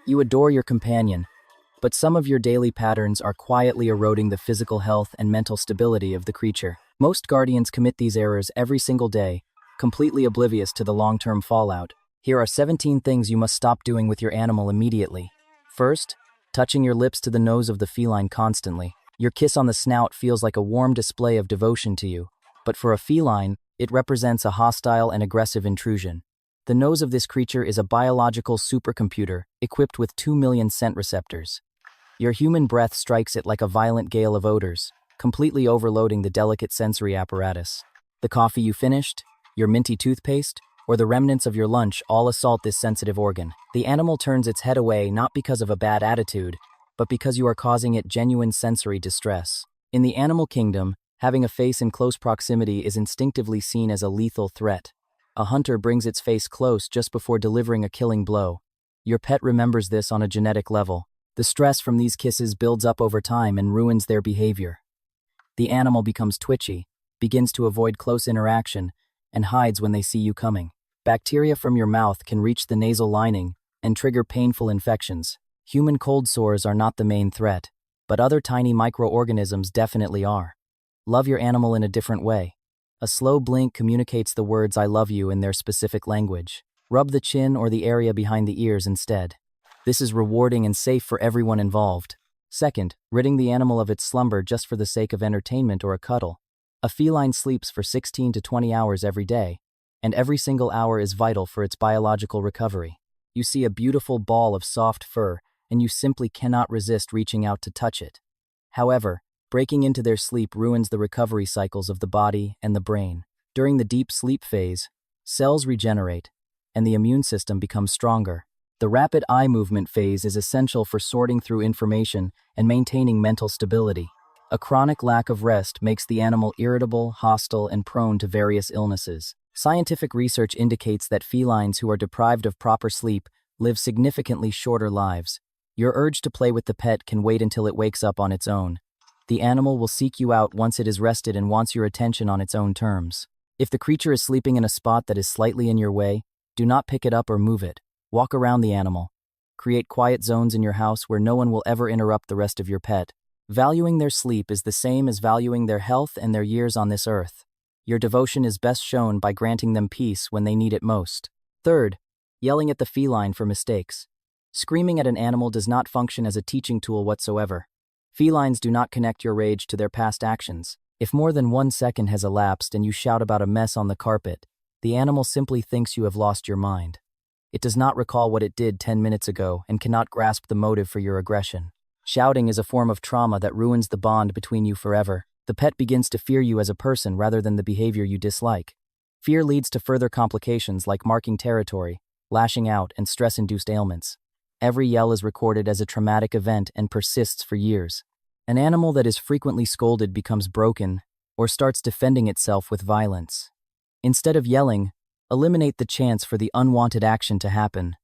You adore your companion, but some of your daily patterns are quietly eroding the physical health and mental stability of the creature. Most guardians commit these errors every single day, completely oblivious to the long-term fallout. Here are 17 things you must stop doing with your animal immediately. First, touching your lips to the nose of the feline constantly. Your kiss on the snout feels like a warm display of devotion to you, but for a feline, it represents a hostile and aggressive intrusion. The nose of this creature is a biological supercomputer equipped with 2 million scent receptors. Your human breath strikes it like a violent gale of odors, completely overloading the delicate sensory apparatus. The coffee you finished, your minty toothpaste, or the remnants of your lunch all assault this sensitive organ. The animal turns its head away not because of a bad attitude, but because you are causing it genuine sensory distress. In the animal kingdom, having a face in close proximity is instinctively seen as a lethal threat. A hunter brings its face close just before delivering a killing blow. Your pet remembers this on a genetic level. The stress from these kisses builds up over time and ruins their behavior. The animal becomes twitchy, begins to avoid close interaction, and hides when they see you coming. Bacteria from your mouth can reach the nasal lining and trigger painful infections. Human cold sores are not the main threat, but other tiny microorganisms definitely are. Love your animal in a different way. A slow blink communicates the words "I love you" in their specific language. Rub the chin or the area behind the ears instead. This is rewarding and safe for everyone involved. Second, ridding the animal of its slumber just for the sake of entertainment or a cuddle. A feline sleeps for 16 to 20 hours every day, and every single hour is vital for its biological recovery. You see a beautiful ball of soft fur, and you simply cannot resist reaching out to touch it. However, breaking into their sleep ruins the recovery cycles of the body and the brain. During the deep sleep phase, cells regenerate, and the immune system becomes stronger. The rapid eye movement phase is essential for sorting through information and maintaining mental stability. A chronic lack of rest makes the animal irritable, hostile, and prone to various illnesses. Scientific research indicates that felines who are deprived of proper sleep live significantly shorter lives. Your urge to play with the pet can wait until it wakes up on its own. The animal will seek you out once it is rested and wants your attention on its own terms. If the creature is sleeping in a spot that is slightly in your way, do not pick it up or move it. Walk around the animal. Create quiet zones in your house where no one will ever interrupt the rest of your pet. Valuing their sleep is the same as valuing their health and their years on this earth. Your devotion is best shown by granting them peace when they need it most. Third, yelling at the feline for mistakes. Screaming at an animal does not function as a teaching tool whatsoever. Felines do not connect your rage to their past actions. If more than 1 second has elapsed and you shout about a mess on the carpet, the animal simply thinks you have lost your mind. It does not recall what it did 10 minutes ago and cannot grasp the motive for your aggression. Shouting is a form of trauma that ruins the bond between you forever. The pet begins to fear you as a person rather than the behavior you dislike. Fear leads to further complications like marking territory, lashing out, and stress-induced ailments. Every yell is recorded as a traumatic event and persists for years. An animal that is frequently scolded becomes broken or starts defending itself with violence. Instead of yelling, eliminate the chance for the unwanted action to happen.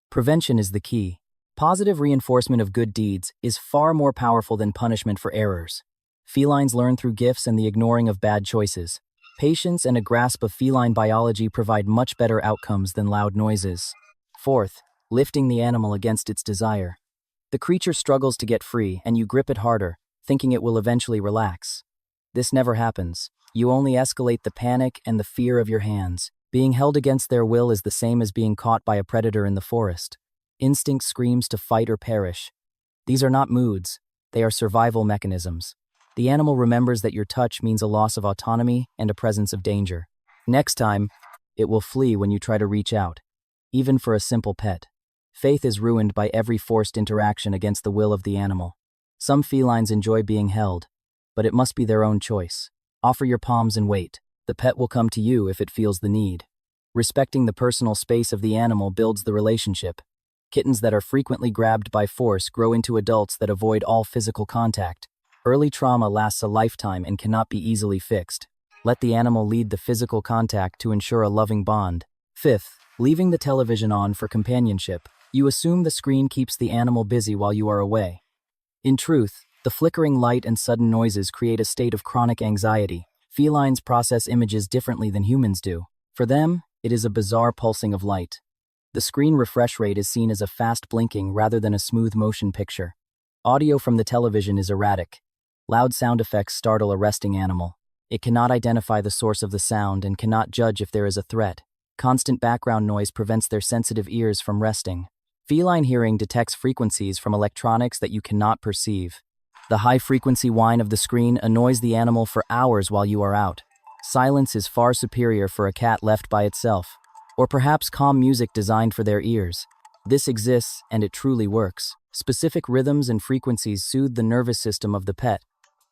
Prevention is the key. Positive reinforcement of good deeds is far more powerful than punishment for errors. Felines learn through gifts and the ignoring of bad choices. Patience and a grasp of feline biology provide much better outcomes than loud noises. Fourth, lifting the animal against its desire. The creature struggles to get free, and you grip it harder, thinking it will eventually relax. This never happens. You only escalate the panic and the fear of your hands. Being held against their will is the same as being caught by a predator in the forest. Instinct screams to fight or perish. These are not moods, they are survival mechanisms. The animal remembers that your touch means a loss of autonomy and a presence of danger. Next time, it will flee when you try to reach out, even for a simple pet. Faith is ruined by every forced interaction against the will of the animal. Some felines enjoy being held, but it must be their own choice. Offer your palms and wait. The pet will come to you if it feels the need. Respecting the personal space of the animal builds the relationship. Kittens that are frequently grabbed by force grow into adults that avoid all physical contact. Early trauma lasts a lifetime and cannot be easily fixed. Let the animal lead the physical contact to ensure a loving bond. Fifth, leaving the television on for companionship. You assume the screen keeps the animal busy while you are away. In truth, the flickering light and sudden noises create a state of chronic anxiety. Felines process images differently than humans do. For them, it is a bizarre pulsing of light. The screen refresh rate is seen as a fast blinking rather than a smooth motion picture. Audio from the television is erratic. Loud sound effects startle a resting animal. It cannot identify the source of the sound and cannot judge if there is a threat. Constant background noise prevents their sensitive ears from resting. Feline hearing detects frequencies from electronics that you cannot perceive. The high-frequency whine of the screen annoys the animal for hours while you are out. Silence is far superior for a cat left by itself. Or perhaps calm music designed for their ears. This exists, and it truly works. Specific rhythms and frequencies soothe the nervous system of the pet.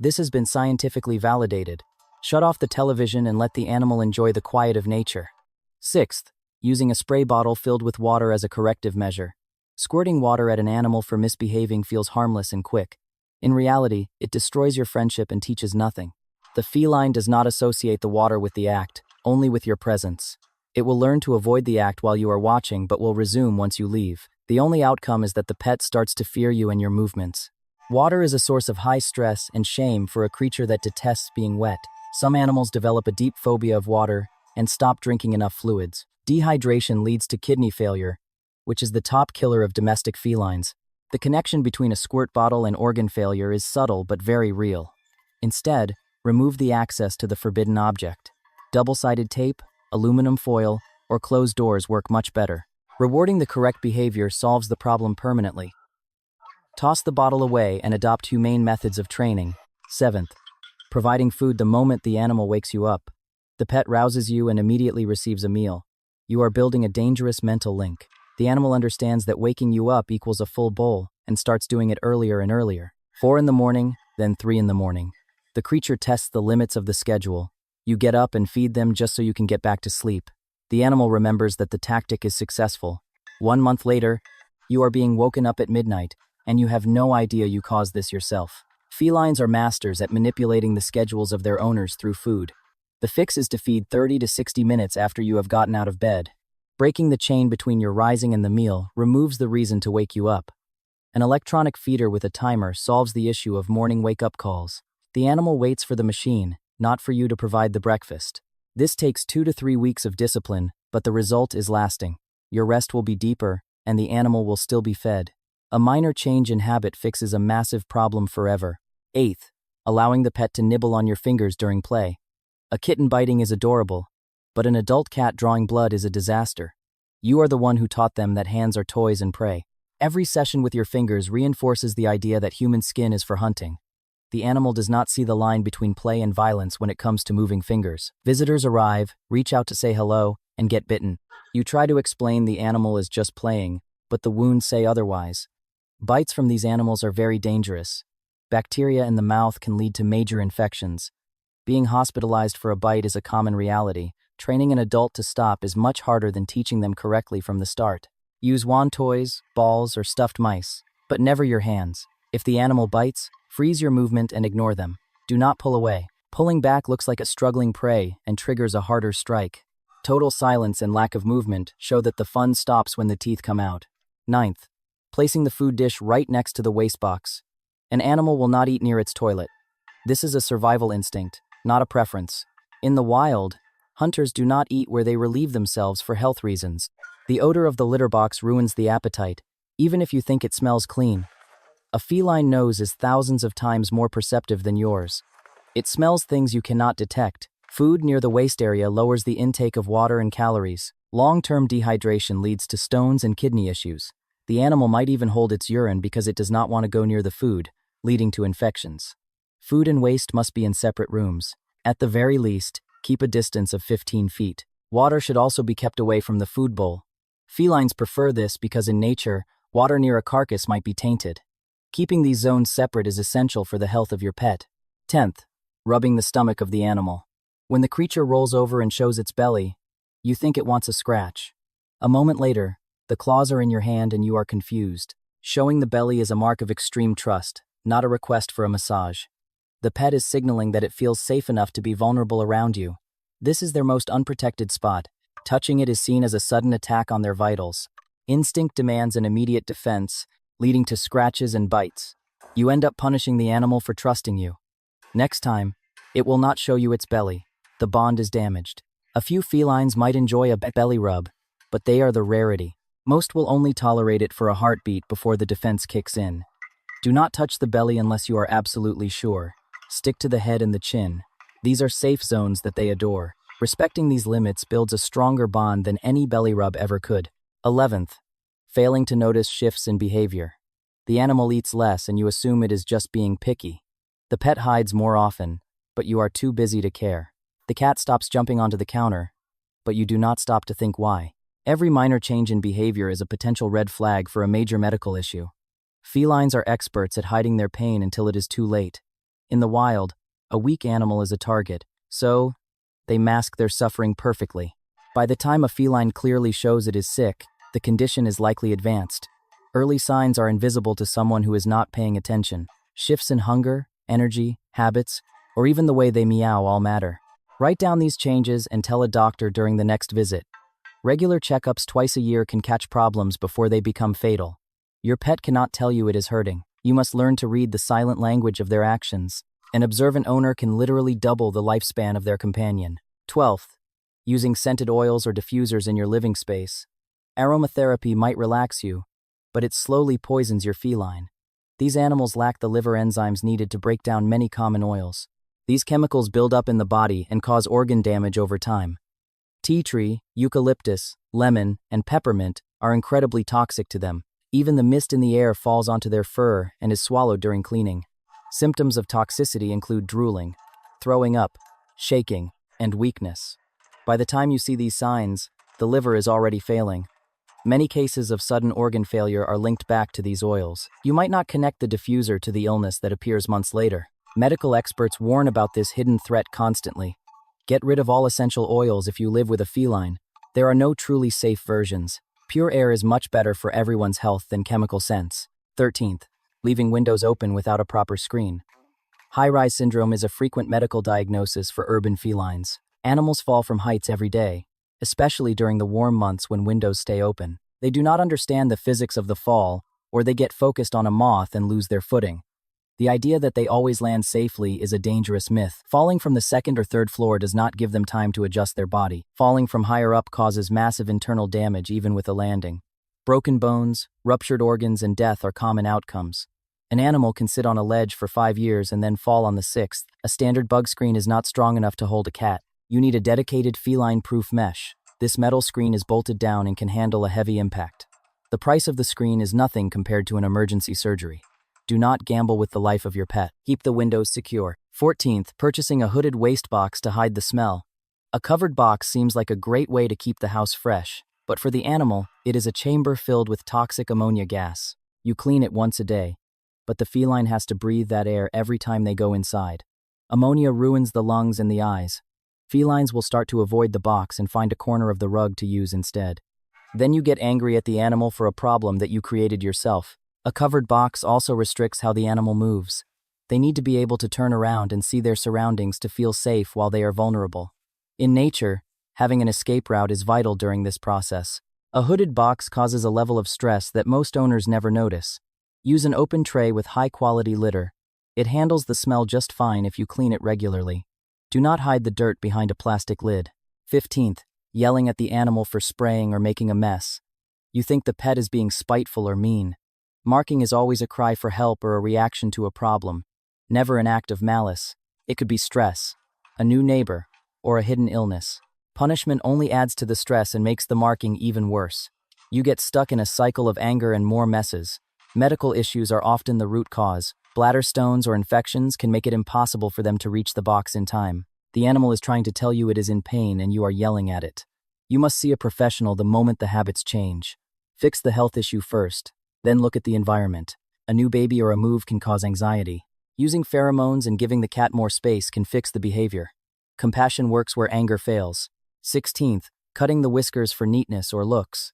This has been scientifically validated. Shut off the television and let the animal enjoy the quiet of nature. Sixth, using a spray bottle filled with water as a corrective measure. Squirting water at an animal for misbehaving feels harmless and quick. In reality, it destroys your friendship and teaches nothing. The feline does not associate the water with the act, only with your presence. It will learn to avoid the act while you are watching but will resume once you leave. The only outcome is that the pet starts to fear you and your movements. Water is a source of high stress and shame for a creature that detests being wet. Some animals develop a deep phobia of water and stop drinking enough fluids. Dehydration leads to kidney failure, which is the top killer of domestic felines. The connection between a squirt bottle and organ failure is subtle but very real. Instead, remove the access to the forbidden object. Double-sided tape, aluminum foil, or closed doors work much better. Rewarding the correct behavior solves the problem permanently. Toss the bottle away and adopt humane methods of training. Seventh, providing food the moment the animal wakes you up. The pet rouses you and immediately receives a meal. You are building a dangerous mental link. The animal understands that waking you up equals a full bowl and starts doing it earlier and earlier. 4 in the morning, then 3 in the morning. The creature tests the limits of the schedule. You get up and feed them just so you can get back to sleep. The animal remembers that the tactic is successful. 1 month later, you are being woken up at midnight, and you have no idea you caused this yourself. Felines are masters at manipulating the schedules of their owners through food. The fix is to feed 30 to 60 minutes after you have gotten out of bed. Breaking the chain between your rising and the meal removes the reason to wake you up. An electronic feeder with a timer solves the issue of morning wake-up calls. The animal waits for the machine, not for you to provide the breakfast. This takes 2 to 3 weeks of discipline, but the result is lasting. Your rest will be deeper, and the animal will still be fed. A minor change in habit fixes a massive problem forever. Eighth, allowing the pet to nibble on your fingers during play. A kitten biting is adorable, but an adult cat drawing blood is a disaster. You are the one who taught them that hands are toys and prey. Every session with your fingers reinforces the idea that human skin is for hunting. The animal does not see the line between play and violence when it comes to moving fingers. Visitors arrive, reach out to say hello, and get bitten. You try to explain the animal is just playing, but the wounds say otherwise. Bites from these animals are very dangerous. Bacteria in the mouth can lead to major infections. Being hospitalized for a bite is a common reality. Training an adult to stop is much harder than teaching them correctly from the start. Use wand toys, balls, or stuffed mice, but never your hands. If the animal bites, freeze your movement and ignore them. Do not pull away. Pulling back looks like a struggling prey and triggers a harder strike. Total silence and lack of movement show that the fun stops when the teeth come out. Ninth, placing the food dish right next to the waste box. An animal will not eat near its toilet. This is a survival instinct, not a preference. In the wild, hunters do not eat where they relieve themselves for health reasons. The odor of the litter box ruins the appetite, even if you think it smells clean. A feline nose is thousands of times more perceptive than yours. It smells things you cannot detect. Food near the waste area lowers the intake of water and calories. Long-term dehydration leads to stones and kidney issues. The animal might even hold its urine because it does not want to go near the food, leading to infections. Food and waste must be in separate rooms. At the very least, keep a distance of 15 feet. Water should also be kept away from the food bowl. Felines prefer this because in nature, water near a carcass might be tainted. Keeping these zones separate is essential for the health of your pet. 10th, rubbing the stomach of the animal. When the creature rolls over and shows its belly, you think it wants a scratch. A moment later, the claws are in your hand and you are confused. Showing the belly is a mark of extreme trust, not a request for a massage. The pet is signaling that it feels safe enough to be vulnerable around you. This is their most unprotected spot. Touching it is seen as a sudden attack on their vitals. Instinct demands an immediate defense, leading to scratches and bites. You end up punishing the animal for trusting you. Next time, it will not show you its belly. The bond is damaged. A few felines might enjoy a belly rub, but they are the rarity. Most will only tolerate it for a heartbeat before the defense kicks in. Do not touch the belly unless you are absolutely sure. Stick to the head and the chin. These are safe zones that they adore. Respecting these limits builds a stronger bond than any belly rub ever could. 11th, failing to notice shifts in behavior. The animal eats less and you assume it is just being picky. The pet hides more often, but you are too busy to care. The cat stops jumping onto the counter, but you do not stop to think why. Every minor change in behavior is a potential red flag for a major medical issue. Felines are experts at hiding their pain until it is too late. In the wild, a weak animal is a target, so they mask their suffering perfectly. By the time a feline clearly shows it is sick, the condition is likely advanced. Early signs are invisible to someone who is not paying attention. Shifts in hunger, energy, habits, or even the way they meow all matter. Write down these changes and tell a doctor during the next visit. Regular checkups twice a year can catch problems before they become fatal. Your pet cannot tell you it is hurting. You must learn to read the silent language of their actions. An observant owner can literally double the lifespan of their companion. 12th, using scented oils or diffusers in your living space. Aromatherapy might relax you, but it slowly poisons your feline. These animals lack the liver enzymes needed to break down many common oils. These chemicals build up in the body and cause organ damage over time. Tea tree, eucalyptus, lemon, and peppermint are incredibly toxic to them. Even the mist in the air falls onto their fur and is swallowed during cleaning. Symptoms of toxicity include drooling, throwing up, shaking, and weakness. By the time you see these signs, the liver is already failing. Many cases of sudden organ failure are linked back to these oils. You might not connect the diffuser to the illness that appears months later. Medical experts warn about this hidden threat constantly. Get rid of all essential oils if you live with a feline. There are no truly safe versions. Pure air is much better for everyone's health than chemical scents. 13th, leaving windows open without a proper screen. High-rise syndrome is a frequent medical diagnosis for urban felines. Animals fall from heights every day, especially during the warm months when windows stay open. They do not understand the physics of the fall, or they get focused on a moth and lose their footing. The idea that they always land safely is a dangerous myth. Falling from the second or third floor does not give them time to adjust their body. Falling from higher up causes massive internal damage even with a landing. Broken bones, ruptured organs, and death are common outcomes. An animal can sit on a ledge for 5 years and then fall on the 6th. A standard bug screen is not strong enough to hold a cat. You need a dedicated feline-proof mesh. This metal screen is bolted down and can handle a heavy impact. The price of the screen is nothing compared to an emergency surgery. Do not gamble with the life of your pet. Keep the windows secure. 14th, purchasing a hooded waste box to hide the smell. A covered box seems like a great way to keep the house fresh, but for the animal, it is a chamber filled with toxic ammonia gas. You clean it once a day, but the feline has to breathe that air every time they go inside. Ammonia ruins the lungs and the eyes. Felines will start to avoid the box and find a corner of the rug to use instead. Then you get angry at the animal for a problem that you created yourself. A covered box also restricts how the animal moves. They need to be able to turn around and see their surroundings to feel safe while they are vulnerable. In nature, having an escape route is vital during this process. A hooded box causes a level of stress that most owners never notice. Use an open tray with high-quality litter. It handles the smell just fine if you clean it regularly. Do not hide the dirt behind a plastic lid. 15th, yelling at the animal for spraying or making a mess. You think the pet is being spiteful or mean. Marking is always a cry for help or a reaction to a problem, never an act of malice. It could be stress, a new neighbor, or a hidden illness. Punishment only adds to the stress and makes the marking even worse. You get stuck in a cycle of anger and more messes. Medical issues are often the root cause. Bladder stones or infections can make it impossible for them to reach the box in time. The animal is trying to tell you it is in pain and you are yelling at it. You must see a professional the moment the habits change. Fix the health issue first. Then look at the environment. A new baby or a move can cause anxiety. Using pheromones and giving the cat more space can fix the behavior. Compassion works where anger fails. 16th, cutting the whiskers for neatness or looks.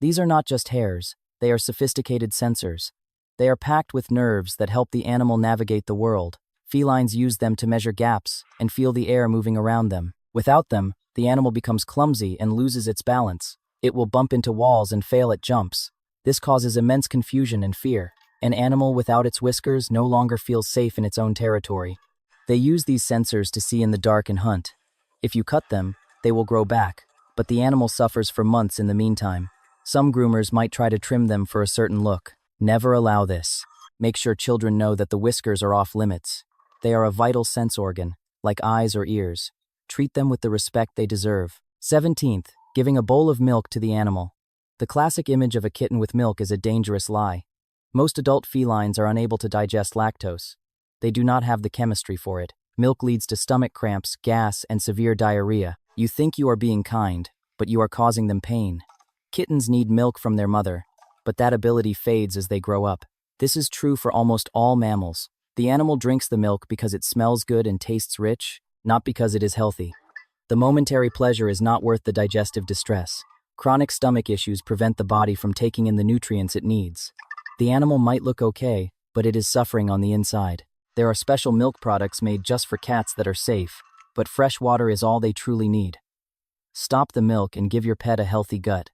These are not just hairs, they are sophisticated sensors. They are packed with nerves that help the animal navigate the world. Felines use them to measure gaps and feel the air moving around them. Without them, the animal becomes clumsy and loses its balance. It will bump into walls and fail at jumps. This causes immense confusion and fear. An animal without its whiskers no longer feels safe in its own territory. They use these sensors to see in the dark and hunt. If you cut them, they will grow back, but the animal suffers for months in the meantime. Some groomers might try to trim them for a certain look. Never allow this. Make sure children know that the whiskers are off limits. They are a vital sense organ, like eyes or ears. Treat them with the respect they deserve. 17th, giving a bowl of milk to the animal. The classic image of a kitten with milk is a dangerous lie. Most adult felines are unable to digest lactose. They do not have the chemistry for it. Milk leads to stomach cramps, gas, and severe diarrhea. You think you are being kind, but you are causing them pain. Kittens need milk from their mother, but that ability fades as they grow up. This is true for almost all mammals. The animal drinks the milk because it smells good and tastes rich, not because it is healthy. The momentary pleasure is not worth the digestive distress. Chronic stomach issues prevent the body from taking in the nutrients it needs. The animal might look okay, but it is suffering on the inside. There are special milk products made just for cats that are safe, but fresh water is all they truly need. Stop the milk and give your pet a healthy gut.